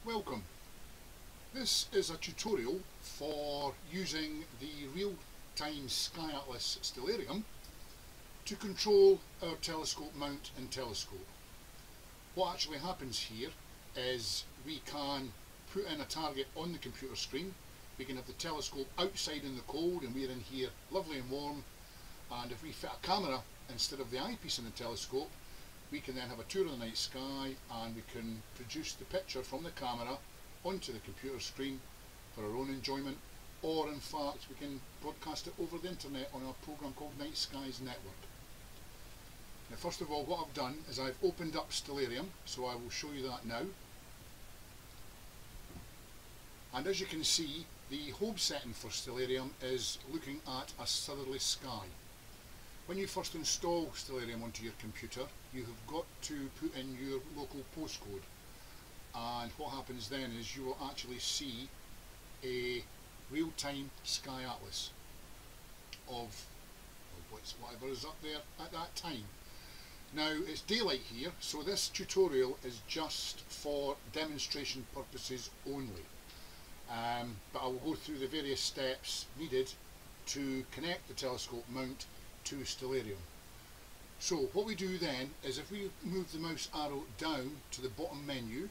Welcome. This is a tutorial for using the real-time Sky Atlas Stellarium to control our telescope mount and telescope. What actually happens here is we can put in a target on the computer screen. We can have the telescope outside in the cold and we're in here lovely and warm, and if we fit a camera instead of the eyepiece in the telescope, we can then have a tour of the night sky and we can produce the picture from the camera onto the computer screen for our own enjoyment, or in fact we can broadcast it over the internet on a program called Night Skies Network. Now, first of all, what I've done is I've opened up Stellarium, so I will show you that now. And as you can see, the home setting for Stellarium is looking at a southerly sky. When you first install Stellarium onto your computer, you have got to put in your local postcode, and what happens then is you will actually see a real-time Sky Atlas of whatever is up there at that time. Now it's daylight here, so this tutorial is just for demonstration purposes only, but I will go through the various steps needed to connect the telescope mount to Stellarium. So what we do then is, if we move the mouse arrow down to the bottom menu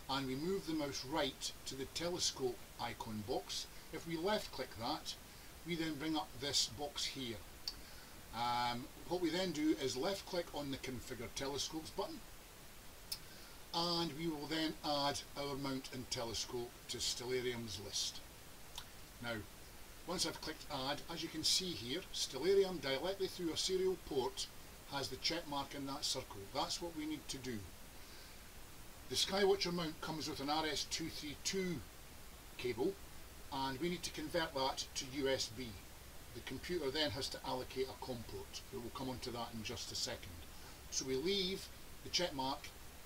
and we move the mouse right to the telescope icon box, if we left click that, we then bring up this box here. What we then do is left click on the configure telescopes button, and we will then add our mount and telescope to Stellarium's list. Now once I've clicked add, as you can see here, Stellarium directly through a serial port has the check mark in that circle. That's what we need to do. The Skywatcher mount comes with an RS-232 cable, and we need to convert that to USB. The computer then has to allocate a COM port. We will come on to that in just a second. So we leave the check mark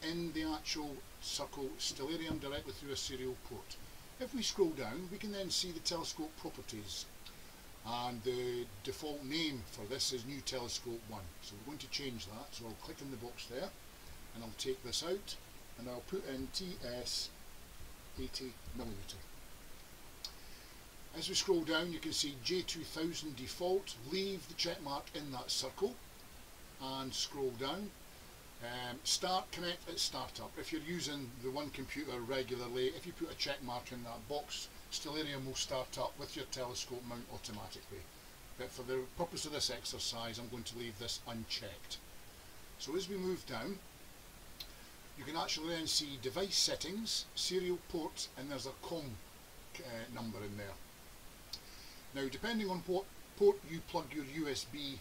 in the actual circle Stellarium directly through a serial port. If we scroll down, we can then see the telescope properties, and the default name for this is New Telescope 1. So we're going to change that, so I'll click in the box there and I'll take this out and I'll put in TS 80mm. As we scroll down, you can see J2000 default. Leave the check mark in that circle and scroll down. Start connect at startup. If you're using the one computer regularly, if you put a check mark in that box, Stellarium will start up with your telescope mount automatically. But for the purpose of this exercise, I'm going to leave this unchecked. So as we move down, you can actually then see device settings, serial ports, and there's a COM number in there. Now, depending on what port you plug your USB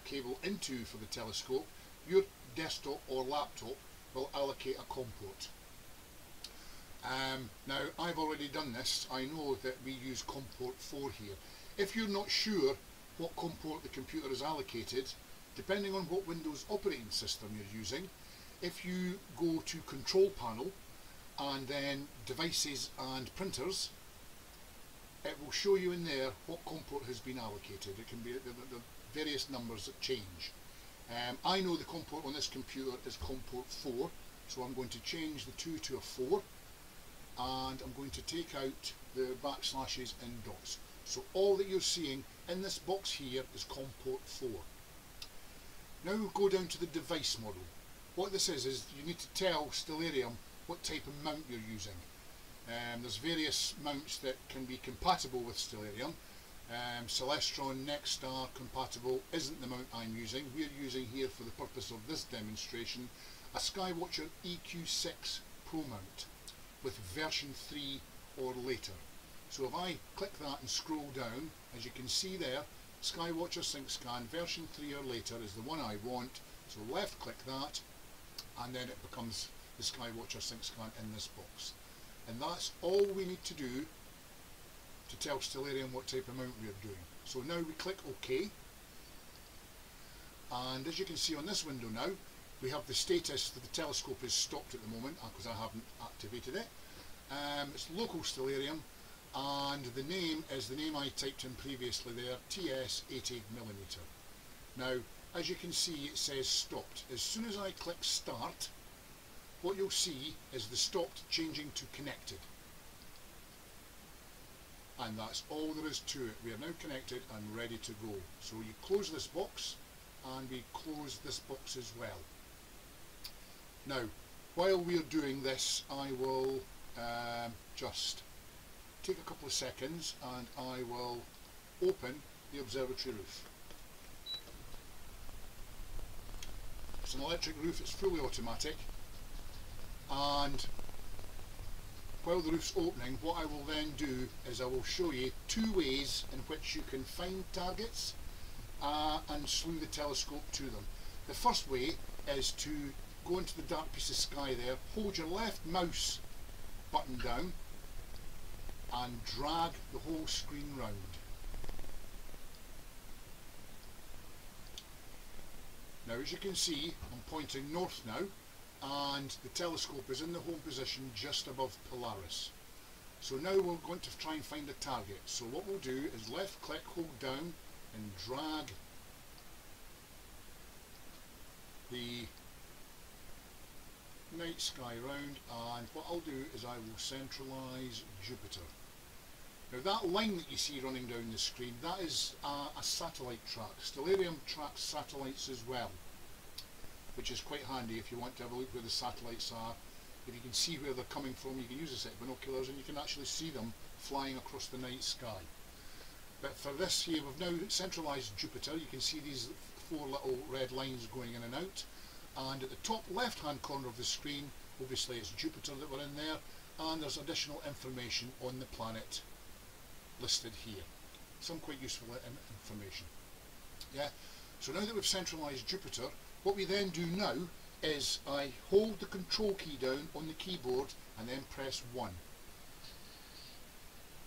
cable into for the telescope, your desktop or laptop will allocate a COM port. Now I've already done this. I know that we use COM port 4 here. If you're not sure what COM port the computer is allocated, depending on what Windows operating system you're using, if you go to Control Panel and then Devices and Printers, it will show you in there what COM port has been allocated. It can be the various numbers that change. I know the COM port on this computer is COM port 4, so I'm going to change the 2 to a 4, and I'm going to take out the backslashes and dots. So all that you're seeing in this box here is COM port 4. Now we'll go down to the device model. What this is you need to tell Stellarium what type of mount you're using. There's various mounts that can be compatible with Stellarium. Celestron Nexstar compatible isn't the mount I'm using. We're using here, for the purpose of this demonstration, a Skywatcher EQ6 Pro mount with version 3 or later. So if I click that and scroll down, as you can see there, Skywatcher SyncScan version 3 or later is the one I want. So left click that, and then it becomes the Skywatcher SyncScan in this box. And that's all we need to do to tell Stellarium what type of mount we are doing. So now we click OK, and as you can see on this window now, we have the status that the telescope is stopped at the moment because I haven't activated it. It's local Stellarium, and the name is the name I typed in previously there, TS 80mm. Now as you can see, it says stopped. As soon as I click start, what you'll see is the stopped changing to connected. And that's all there is to it. We are now connected and ready to go. So you close this box, and we close this box as well. Now, while we are doing this, I will just take a couple of seconds and I will open the observatory roof. It's an electric roof, it's fully automatic, and while the roof's opening, what I will then do is I will show you two ways in which you can find targets and slew the telescope to them. The first way is to go into the dark piece of sky there, hold your left mouse button down and drag the whole screen round. Now, as you can see, I'm pointing north now, and the telescope is in the home position just above Polaris. So now we're going to try and find a target. So what we'll do is left click, hold down and drag the night sky round, and what I'll do is I will centralise Jupiter. Now that line that you see running down the screen, that is a satellite track. Stellarium tracks satellites as well, which is quite handy if you want to have a look where the satellites are. If you can see where they're coming from, you can use a set of binoculars and you can actually see them flying across the night sky. But for this here, we've now centralised Jupiter. You can see these four little red lines going in and out, and at the top left hand corner of the screen, obviously it's Jupiter that we're in there, and there's additional information on the planet listed here. Some quite useful information. Yeah. So now that we've centralised Jupiter, what we then do now is I hold the control key down on the keyboard and then press 1.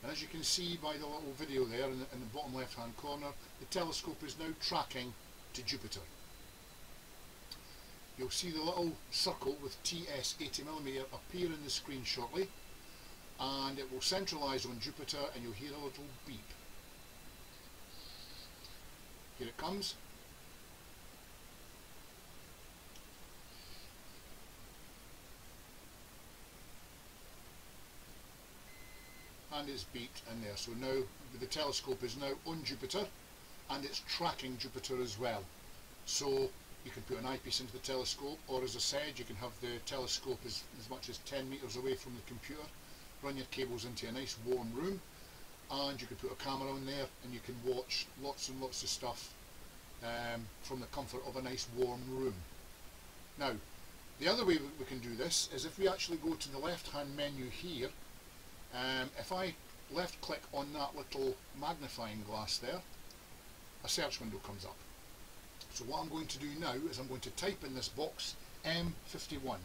And as you can see by the little video there in the bottom left hand corner, the telescope is now tracking to Jupiter. You'll see the little circle with TS 80mm appear in the screen shortly, and it will centralise on Jupiter and you'll hear a little beep. Here it comes. And it's beeped in there. So now the telescope is now on Jupiter and it's tracking Jupiter as well. So you can put an eyepiece into the telescope, or as I said, you can have the telescope as much as 10 metres away from the computer, run your cables into a nice warm room, and you can put a camera on there and you can watch lots and lots of stuff from the comfort of a nice warm room. Now, the other way we can do this is if we actually go to the left hand menu here. If I left click on that little magnifying glass there, a search window comes up. So what I'm going to do now is I'm going to type in this box M51,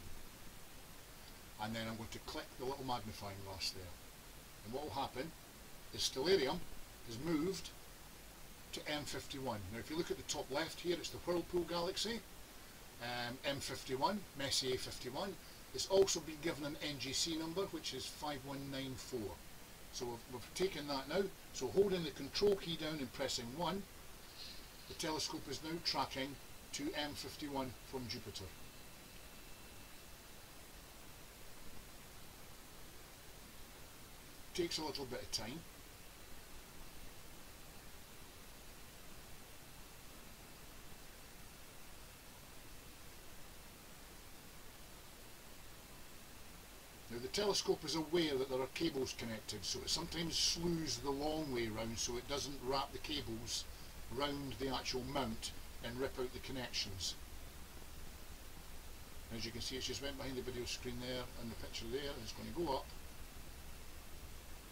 and then I'm going to click the little magnifying glass there, and what will happen is Stellarium is moved to M51. Now if you look at the top left here, it's the Whirlpool Galaxy, M51, Messier 51. It's also been given an NGC number, which is 5194. So we've taken that now. So holding the control key down and pressing 1, the telescope is now tracking to M51 from Jupiter. Takes a little bit of time. Now the telescope is aware that there are cables connected, so it sometimes slews the long way round so it doesn't wrap the cables round the actual mount and rip out the connections. As you can see, it's just went behind the video screen there and the picture there, and it's going to go up,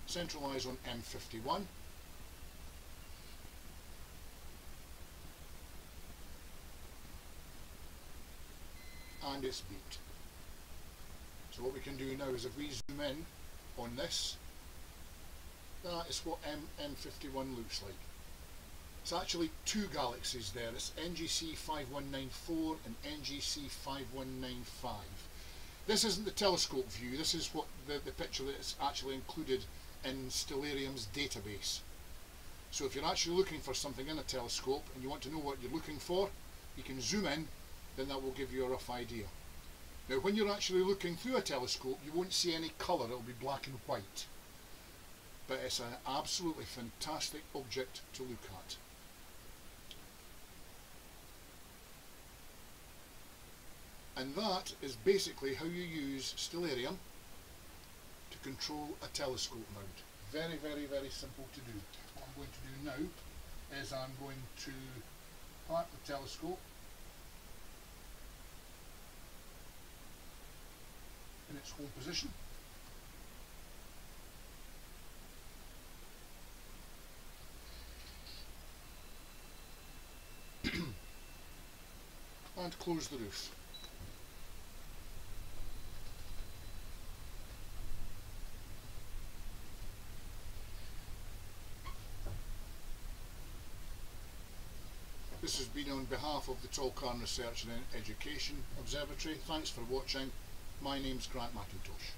centralise on M51, and it's beeped. So what we can do now is if we zoom in on this, that is what M51 looks like. It's actually two galaxies there. It's NGC 5194 and NGC 5195. This isn't the telescope view, this is what the picture that's actually included in Stellarium's database. So if you're actually looking for something in a telescope and you want to know what you're looking for, you can zoom in, then that will give you a rough idea. Now when you're actually looking through a telescope you won't see any colour, it'll be black and white. But it's an absolutely fantastic object to look at. And that is basically how you use Stellarium to control a telescope mount. Very, very, very simple to do. What I'm going to do now is I'm going to park the telescope in its home position. And close the roof. This has been on behalf of the Tolkien Research and Education Observatory. Thanks for watching. My name's Grant McIntosh.